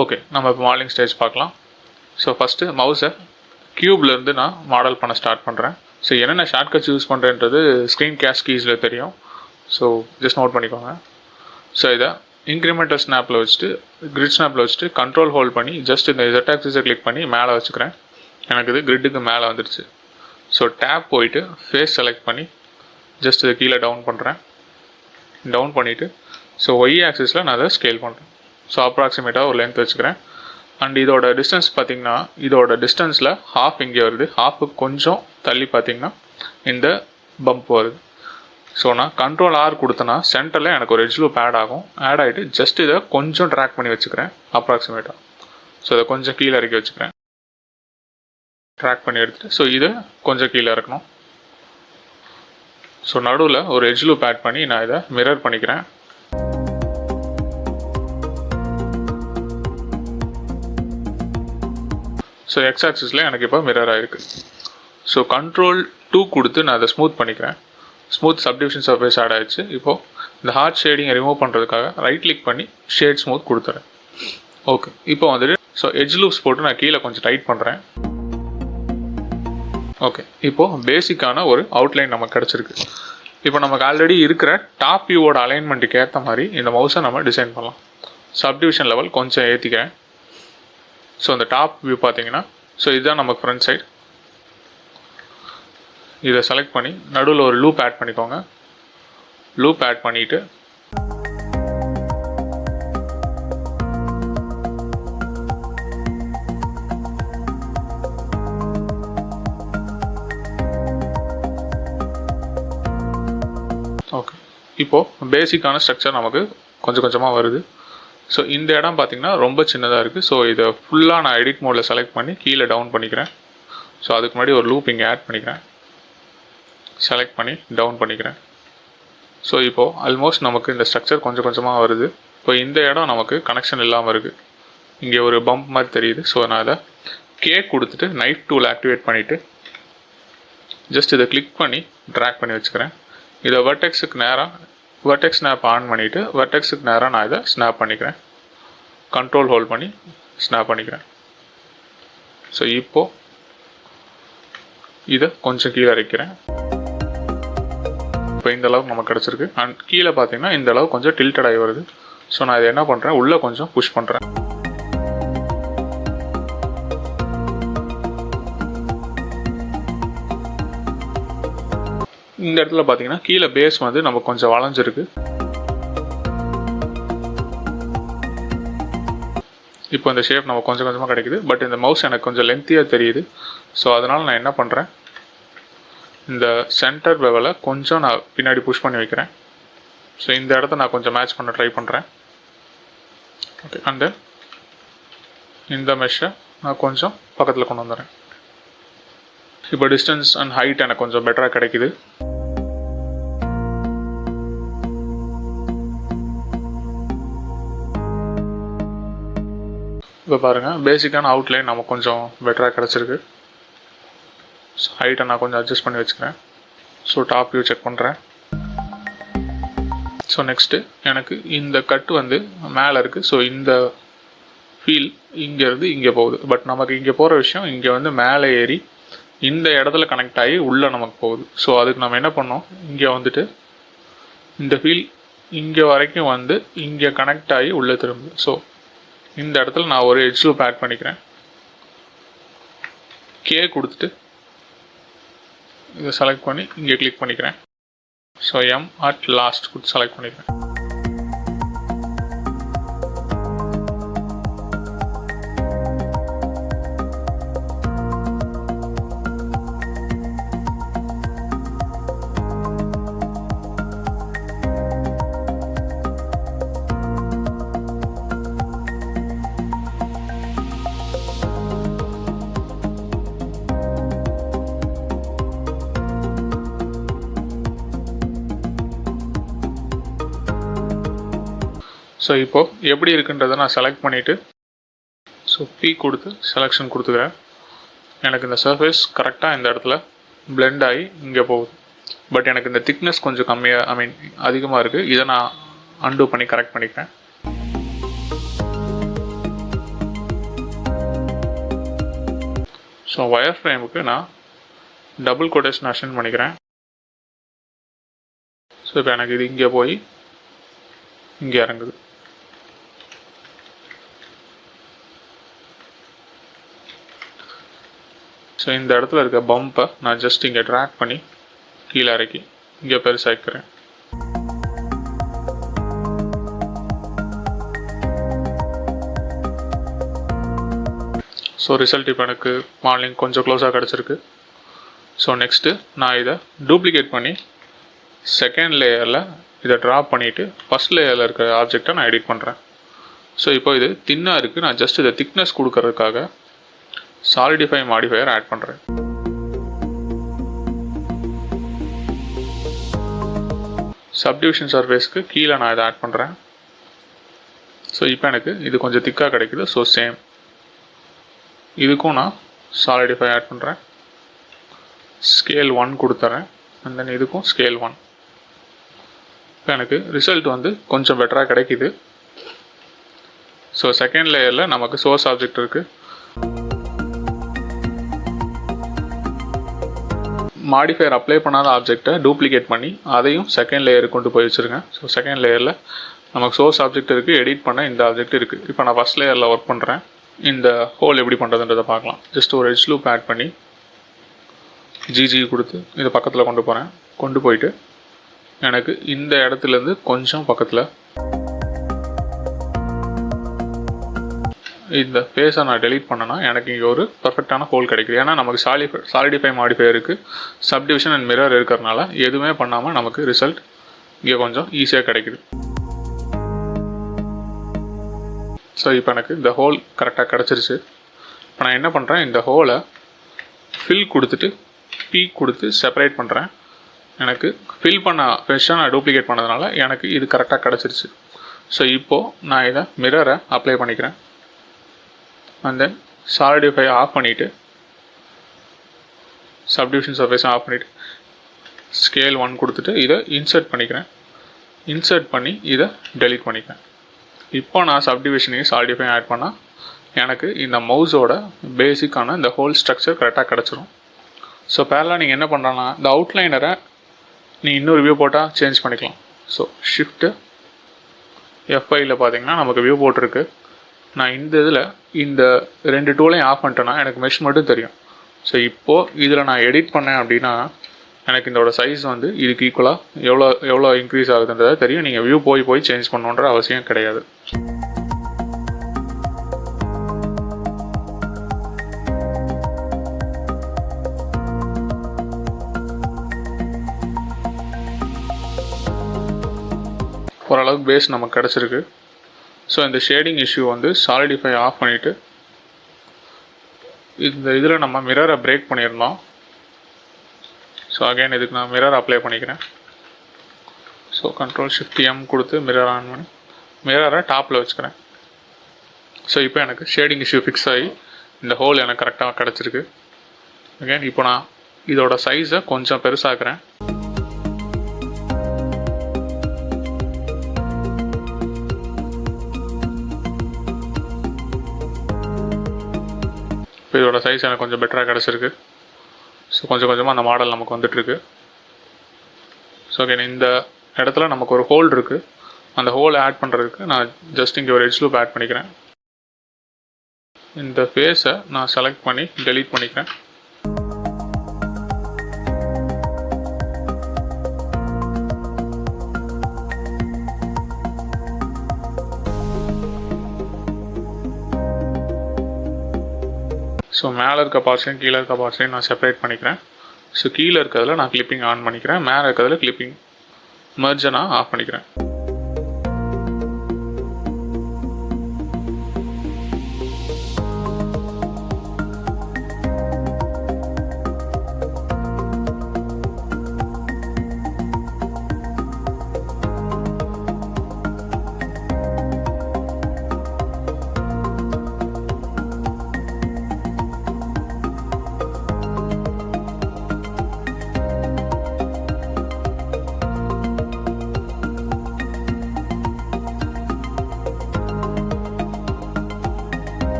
Okay, நம்ம இப்போ modelling stage பார்க்கலாம். ஸோ ஃபஸ்ட்டு மவுஸை க்யூப்லேருந்து நான் மாடல் பண்ண ஸ்டார்ட் பண்ணுறேன். ஸோ என்னென்ன ஷார்ட்கட்ஸ் யூஸ் பண்ணுறேன்றது ஸ்க்ரீன் கேஷ் கீஸில் தெரியும். ஸோ ஜஸ்ட் நோட் பண்ணிக்கோங்க. ஸோ இதை இன்க்ரிமெண்டல் ஸ்னாப்பில் வச்சுட்டு கிரிட் ஸ்னாப்பில் வச்சுட்டு கண்ட்ரோல் ஹோல்ட் பண்ணி ஜஸ்ட் இந்த Z ஆக்சிஸை கிளிக் பண்ணி மேலே வச்சுக்கிறேன். எனக்கு இது கிரிட்டுக்கு மேலே வந்துடுச்சு. ஸோ டேப் போயிட்டு ஃபேஸ் செலக்ட் பண்ணி ஜஸ்ட் இதை கீழே டவுன் பண்ணுறேன். டவுன் பண்ணிவிட்டு ஸோ Y ஆக்சிஸில் நான் அதை ஸ்கேல் பண்ணுறேன். ஸோ அப்ராக்சிமேட்டாக ஒரு லென்த் வச்சுக்கிறேன். அண்ட் இதோட டிஸ்டன்ஸ் பார்த்திங்கன்னா இதோட டிஸ்டன்ஸில் ஹாஃப் இங்கே வருது, ஹாஃபுக்கு கொஞ்சம் தள்ளி பார்த்திங்கன்னா இந்த பம்ப் வருது. ஸோ நான் கண்ட்ரோல் R கொடுத்தேன்னா சென்டரில் எனக்கு ஒரு எட்ஜ் லூப் ஆட் ஆகிட்டு ஜஸ்ட் இதை கொஞ்சம் ட்ராக் பண்ணி வச்சுக்கிறேன் அப்ராக்சிமேட்டாக. ஸோ இதை கொஞ்சம் கீழே இறக்கி வச்சுக்கிறேன், ட்ராக் பண்ணி எடுத்துகிட்டு ஸோ இதை கொஞ்சம் கீழே இறக்கணும். ஸோ நடுவில் ஒரு எட்ஜ் லூப் ஆட் பண்ணி நான் இதை மிரர் பண்ணிக்கிறேன். ஸோ எக்ஸ் ஆக்சிஸில் எனக்கு இப்போ மிரர் ஆகிருக்கு. ஸோ கண்ட்ரோல் 2 கொடுத்து நான் அதை ஸ்மூத் பண்ணிக்கிறேன். ஸ்மூத் சப்டிவிஷன் சர்ஃபேஸ் ஆட் ஆகிடுச்சு. இப்போது இந்த ஹார்ட் ஷேடிங்கை ரிமூவ் பண்ணுறதுக்காக ரைட் கிளிக் பண்ணி ஷேட் ஸ்மூத் கொடுத்துறேன். ஓகே, இப்போ வந்துட்டு ஸோ எட்ஜ் லூப்ஸ் போட்டு நான் கீழே கொஞ்சம் டைட் பண்ணுறேன். ஓகே, இப்போது பேசிக்கான ஒரு அவுட்லைன் நமக்கு கிடச்சிருக்கு. இப்போ நமக்கு ஆல்ரெடி இருக்கிற டாப் வியூவோட அலைன்மெண்ட்டுக்கு ஏற்ற மாதிரி இந்த மவுஸை நம்ம டிசைன் பண்ணலாம். சப்டிவிஷன் லெவல் கொஞ்சம் ஏற்றிக்கிறேன். ஸோ இந்த டாப் வியூ பார்த்தீங்கன்னா ஸோ இதுதான் நமக்கு ஃப்ரண்ட் சைடு. இதை செலக்ட் பண்ணி நடுவில் ஒரு லூப் ஆட் பண்ணிக்கோங்க. லூப் ஆட் பண்ணிவிட்டு ஓகே, இப்போது பேசிக்கான ஸ்ட்ரக்சர் நமக்கு கொஞ்சம் கொஞ்சமாக வருது. ஸோ இந்த இடம் பார்த்திங்கன்னா ரொம்ப சின்னதாக இருக்குது. ஸோ இதை ஃபுல்லாக நான் எடிட் மோடில் செலக்ட் பண்ணி கீழே டவுன் பண்ணிக்கிறேன். ஸோ அதுக்கு முன்னாடி ஒரு லூப் இங்கே ஆட் பண்ணிக்கிறேன், செலக்ட் பண்ணி டவுன் பண்ணிக்கிறேன். ஸோ இப்போது ஆல்மோஸ்ட் நமக்கு இந்த ஸ்ட்ரக்சர் கொஞ்சம் கொஞ்சமாக வருது. இப்போ இந்த இடம் நமக்கு கனெக்ஷன் இல்லாமல் இருக்குது, இங்கே ஒரு பம்ப் மாதிரி தெரியுது. ஸோ நான் அதை கொடுத்துட்டு நைஃப் டூல் ஆக்டிவேட் பண்ணிவிட்டு ஜஸ்ட் இதை கிளிக் பண்ணி ட்ராக் பண்ணி வச்சுக்கிறேன். இதை வெர்டெக்ஸ் ஸ்னாப் ஆன் பண்ணிவிட்டு வெர்டெக்ஸுக்கு நேராக நான் இதை ஸ்னாப் பண்ணிக்கிறேன். கண்ட்ரோல் ஹோல்ட் பண்ணி ஸ்னாப் பண்ணிக்கிறேன். ஸோ இப்போது இதை கொஞ்சம் கீழே இறக்கிறேன். இப்போ இந்த அளவுக்கு நமக்கு கிடச்சிருக்கு. அண்ட் கீழே பார்த்தீங்கன்னா இந்த அளவு கொஞ்சம் டில்டட் ஆகி வருது. ஸோ நான் இதை என்ன பண்ணுறேன், உள்ளே கொஞ்சம் புஷ் பண்ணுறேன். இந்த இடத்துல பார்த்தீங்கன்னா கீழே பேஸ் வந்து நம்ம கொஞ்சம் வளைஞ்சிருக்கு. இப்போ இந்த ஷேப் நம்ம கொஞ்சம் கொஞ்சமாக கிடைக்குது. பட் இந்த மவுஸ் எனக்கு கொஞ்சம் லென்த்தியாக தெரியுது. ஸோ அதனால் நான் என்ன பண்ணுறேன், இந்த சென்டர் லெவலை கொஞ்சம் நான் பின்னாடி புஷ் பண்ணி வைக்கிறேன். ஸோ இந்த இடத்த நான் கொஞ்சம் மேட்ச் பண்ண ட்ரை பண்ணுறேன். ஓகே, அண்ட் இந்த மெஷ்ஷை நான் கொஞ்சம் பக்கத்தில் கொண்டு வந்துடுறேன். இப்போ டிஸ்டன்ஸ் அண்ட் ஹைட் எனக்கு கொஞ்சம் பெட்டராக கிடைக்குது. இப்போ பாருங்கள், பேசிக்கான அவுட்லைன் நமக்கு கொஞ்சம் பெட்டராக கிடச்சிருக்கு. ஸோ ஹைட்டை நான் கொஞ்சம் அட்ஜஸ்ட் பண்ணி வச்சுக்கிறேன். ஸோ டாப் வியூ செக் பண்ணுறேன். ஸோ நெக்ஸ்ட்டு எனக்கு இந்த கட் வந்து மேலே இருக்குது. ஸோ இந்த ஃபீல் இங்கேருந்து இங்கே போகுது. பட் நமக்கு இங்கே போகிற விஷயம் இங்கே வந்து மேலே ஏறி இந்த இடத்துல கனெக்ட் ஆகி உள்ளே நமக்கு போகுது. ஸோ அதுக்கு நம்ம என்ன பண்ணோம், இங்கே வந்துட்டு இந்த ஃபீல் இங்கே வரைக்கும் வந்து இங்கே கனெக்ட் ஆகி உள்ளே திரும்புது. ஸோ இந்த இடத்துல நான் ஒரு எட்ஜ் லூப் ஆட் பண்ணிக்கிறேன். கொடுத்துட்டு இதை செலக்ட் பண்ணி இங்கே கிளிக் பண்ணிக்கிறேன். ஸோ M at last கொடுத்து செலக்ட் பண்ணிக்கிறேன். ஸோ இப்போது எப்படி இருக்குன்றதை நான் செலக்ட் பண்ணிவிட்டு ஸோ P கொடுத்து செலெக்ஷன் கொடுத்துக்கிறேன். எனக்கு இந்த சர்ஃபேஸ் கரெக்டாக இந்த இடத்துல பிளெண்ட் ஆகி இங்கே போகுது. பட் எனக்கு இந்த திக்னஸ் கொஞ்சம் கம்மியாக அதிகமாக இருக்குது. இதை நான் அன்டூ பண்ணி கரெக்ட் பண்ணிக்கிறேன். ஸோ ஒயர் ஃப்ரேமுக்கு நான் டபுள் கொட்டேஷன் அசைன் பண்ணிக்கிறேன். ஸோ இப்போ எனக்கு இது இங்கே போய் இங்கே இறங்குது. ஸோ இந்த இடத்துல இருக்க பம்பை நான் ஜஸ்ட் இங்கே ட்ராக் பண்ணி கீழே இறக்கி இங்கே பெருசாக்கிறேன். ஸோ ரிசல்ட் இப்போ எனக்கு மாடலிங் கொஞ்சம் க்ளோஸாக கிடச்சிருக்கு. ஸோ நெக்ஸ்ட்டு நான் இதை டூப்ளிகேட் பண்ணி செகண்ட் லேயரில் இதை ட்ராப் பண்ணிவிட்டு ஃபஸ்ட் லேயரில் இருக்கிற ஆப்ஜெக்டை நான் எடிட் பண்ணுறேன். ஸோ இப்போ இது தின்னாக இருக்குது. நான் ஜஸ்ட் இதை திக்னஸ் கொடுக்கறதுக்காக சாலிடிஃபை மாடிஃபையர் ஆட் பண்ணுறேன். சப்டிவிஷன் சர்ஃபேஸ்க்கு கீழே நான் இதை ஆட் பண்ணுறேன். ஸோ இப்போ எனக்கு இது கொஞ்சம் திக்காக கிடைக்குது. ஸோ சேம் இதுக்கும் நான் சாலிடிஃபை ஆட் பண்ணுறேன். ஸ்கேல் 1 கொடுத்துறேன். அண்ட் தென் இதுக்கும் ஸ்கேல் 1. இப்போ எனக்கு ரிசல்ட் வந்து கொஞ்சம் பெட்டராக கிடைக்கிது. ஸோ செகண்ட் லேயரில் நமக்கு சோர்ஸ் ஆப்ஜெக்ட் இருக்குது. மாடிஃபையர் அப்ளை பண்ணாத ஆப்ஜெக்டை டூப்ளிகேட் பண்ணி அதையும் செகண்ட் லேயருக்கு கொண்டு போய் வச்சுருங்க. ஸோ செகண்ட் லேயரில் நமக்கு சோர்ஸ் ஆப்ஜெக்ட் இருக்குது, எடிட் பண்ண இந்த ஆப்ஜெக்ட் இருக்குது. இப்போ நான் ஃபஸ்ட் லேயரில் ஒர்க் பண்ணுறேன். இந்த ஹோல் எப்படி பண்ணுறதுன்றதை பார்க்கலாம். ஜஸ்ட் ஒரு எட்ஜ் லூப் ஆட் பண்ணி ஜிஜி கொடுத்து இதை பக்கத்தில் கொண்டு போகிறேன். கொண்டு போயிட்டு எனக்கு இந்த இடத்துலேருந்து கொஞ்சம் பக்கத்தில் இந்த ஃபேஸை நான் டெலீட் பண்ணேன்னா எனக்கு இங்கே ஒரு பர்ஃபெக்டான ஹோல் கிடைக்குது. ஏன்னா நமக்கு சாலிடிஃபை மாடிஃபையருக்கு சப்டிவிஷன் அண்ட் மிரர் இருக்கிறதுனால எதுவுமே பண்ணாமல் நமக்கு ரிசல்ட் இங்கே கொஞ்சம் ஈஸியாக கிடைக்குது. ஸோ இப்போ எனக்கு இந்த ஹோல் கரெக்டாக கிடச்சிருச்சு. இப்போ நான் என்ன பண்ணுறேன், இந்த ஹோலை ஃபில் கொடுத்துட்டு பீக் கொடுத்து செப்பரேட் பண்ணுறேன். எனக்கு ஃபில் பண்ண ஃபேஸை நான் டூப்ளிகேட் பண்ணதுனால எனக்கு இது கரெக்டாக கிடச்சிருச்சு. ஸோ இப்போது நான் இதை மிரரை அப்ளை பண்ணிக்கிறேன். அண்ட் தென் சாலிடிஃபை ஆஃப் பண்ணிவிட்டு சப்டிவிஷன் சர்ஃபேஸை ஆஃப் பண்ணிவிட்டு ஸ்கேல் 1 கொடுத்துட்டு இதை இன்சர்ட் பண்ணிக்கிறேன். இன்சர்ட் பண்ணி இதை டெலீட் பண்ணிக்கிறேன். இப்போ நான் சப்டிவிஷனையும் சாலிடிஃபை ஆட் பண்ணால் எனக்கு இந்த மவுஸோட பேசிக்கான இந்த ஹோல் ஸ்ட்ரக்சர் கரெக்டாக கிடச்சிரும். ஸோ பேரலாக நீங்கள் என்ன பண்ணுறேன்னா இந்த அவுட்லைனரை நீ இன்னொரு வியூ போட்டால் சேஞ்ச் பண்ணிக்கலாம். ஸோ ஷிஃப்ட்டு F5ல் பார்த்தீங்கன்னா நமக்கு வியூ போட்டிருக்கு. நான் இந்த இதில் இந்த 2 டூலையும் ஆஃப் பண்ணிட்டேன்னா எனக்கு மெஷ் மட்டும் தெரியும். ஸோ இப்போது இதில் நான் எடிட் பண்ணேன் அப்படின்னா எனக்கு இதோட சைஸ் வந்து இதுக்கு ஈக்குவலாக எவ்வளோ இன்க்ரீஸ் ஆகுதுன்றதை தெரியும். நீங்கள் வியூ போய் சேஞ்ச் பண்ணணுன்ற அவசியம் கிடையாது. ஓரளவுக்கு பேஸ் நமக்கு கிடச்சிருக்கு. ஸோ இந்த ஷேடிங் இஷ்யூ வந்து சாலிடிஃபை ஆஃப் பண்ணிவிட்டு இந்த இதில் நம்ம மிரரை பிரேக் பண்ணியிருந்தோம். ஸோ அகைன் இதுக்கு நான் மிரர் அப்ளை பண்ணிக்கிறேன். ஸோ Ctrl+Shift+M கொடுத்து மிரர் ஆன் பண்ணி மிரரை டாப்பில் வச்சுக்கிறேன். ஸோ இப்போ எனக்கு ஷேடிங் இஷ்யூ ஃபிக்ஸ் ஆகி இந்த ஹோல் எனக்கு கரெக்டாக கிடச்சிருக்கு. அகைன் இப்போ நான் இதோட சைஸை கொஞ்சம் பெருசாக்குறேன். இப்போ இதோட சைஸ் எனக்கு கொஞ்சம் பெட்டராக கிடச்சிருக்கு. ஸோ கொஞ்சம் கொஞ்சமாக அந்த மாடல் நமக்கு வந்துட்டுருக்கு. ஸோ ஓகே, இந்த இடத்துல நமக்கு ஒரு ஹோல் இருக்குது. அந்த ஹோல் ஆட் பண்ணுறதுக்கு நான் ஜஸ்ட் இங்கே ஒரு எட்ஜ் லூப் ஆட் பண்ணிக்கிறேன். இந்த ஃபேஸை நான் செலக்ட் பண்ணி டெலீட் பண்ணிக்கிறேன். ஸோ மேலே இருக்க பார்ட்ஸையும் கீழே இருக்க பார்ட்ஸையும் நான் செப்பரேட் பண்ணிக்கிறேன். ஸோ கீழே இருக்கிறதுல நான் கிளிப்பிங் ஆன் பண்ணிக்கிறேன். மேலே இருக்கிறதுல கிளிப்பிங் மெர்ஜை நான் ஆஃப் பண்ணிக்கிறேன்.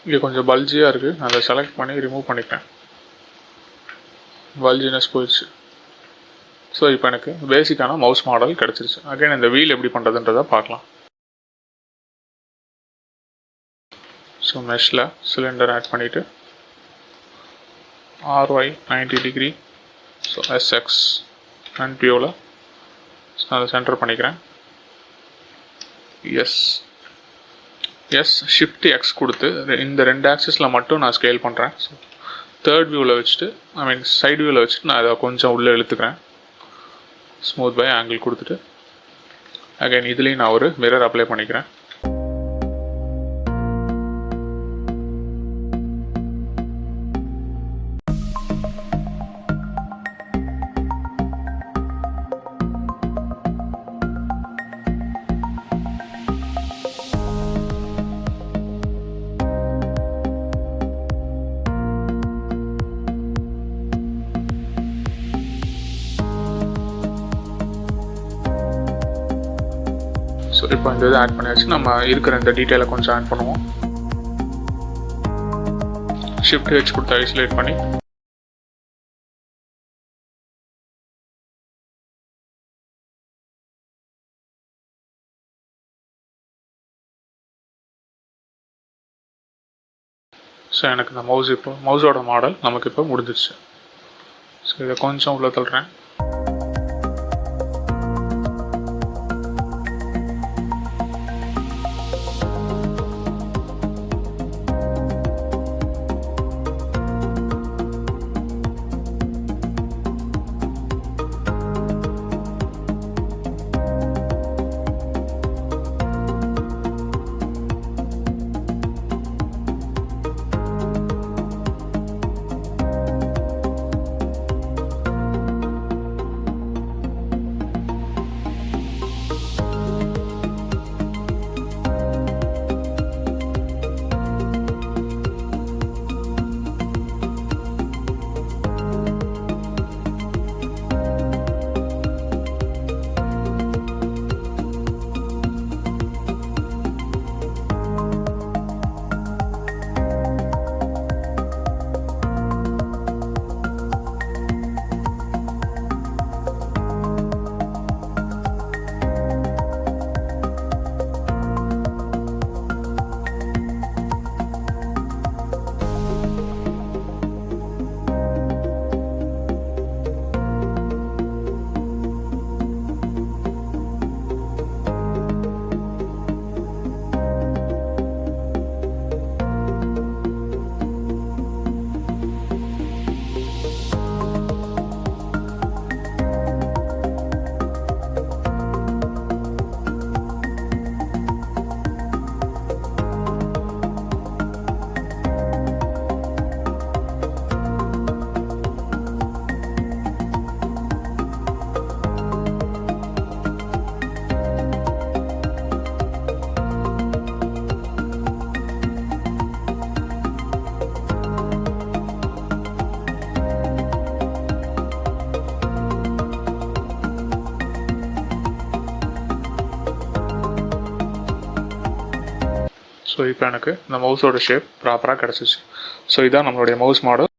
இங்கே கொஞ்சம் பல்ஜியாக இருக்குது, அதை செலக்ட் பண்ணி ரிமூவ் பண்ணிக்கிறேன். பல்ஜினஸ் போயிடுச்சு. ஸோ இப்போ எனக்கு பேசிக்கான மவுஸ் மாடல் கிடச்சிருச்சு. அகைன் இந்த வீல் எப்படி பண்ணுறதுன்றதை பார்க்கலாம். ஸோ மெஷ்ஷில் சிலிண்டர் ஆட் பண்ணிவிட்டு RY 90 degree, so SX front வியூவில் அதை சென்டர் பண்ணிக்கிறேன். ஷிஃப்ட் X கொடுத்து இந்த 2 ஆக்சிஸில் மட்டும் நான் ஸ்கேல் பண்ணுறேன். ஸோ தேர்ட் வியூவில் வச்சுட்டு சைடு வியூவில் வச்சுட்டு நான் அதை கொஞ்சம் உள்ளே இழுத்துக்கிறேன். ஸ்மூத் பை ஆங்கிள் கொடுத்துட்டு அகைன் இதுலேயும் நான் ஒரு மிரர் அப்ளை பண்ணிக்கிறேன். ஸோ இப்போ இந்த இதை ஆட் பண்ணியாச்சு. நம்ம இருக்கிற இந்த டீட்டெயிலை கொஞ்சம் ஆட் பண்ணுவோம். ஷிஃப்ட் H கொடுத்து ஐசோலேட் பண்ணி ஸோ எனக்கு இந்த மவுஸோட மாடல் நமக்கு இப்போ முடிஞ்சிடுச்சு. ஸோ இதை கொஞ்சம் உள்ள தள்ளுறேன். ஸோ இப்போ எனக்கு இந்த மவுஸோட ஷேப் ப்ராப்பராக கிடச்சிச்சு. ஸோ இதான் நம்மளுடைய மவுஸ் மாடல்.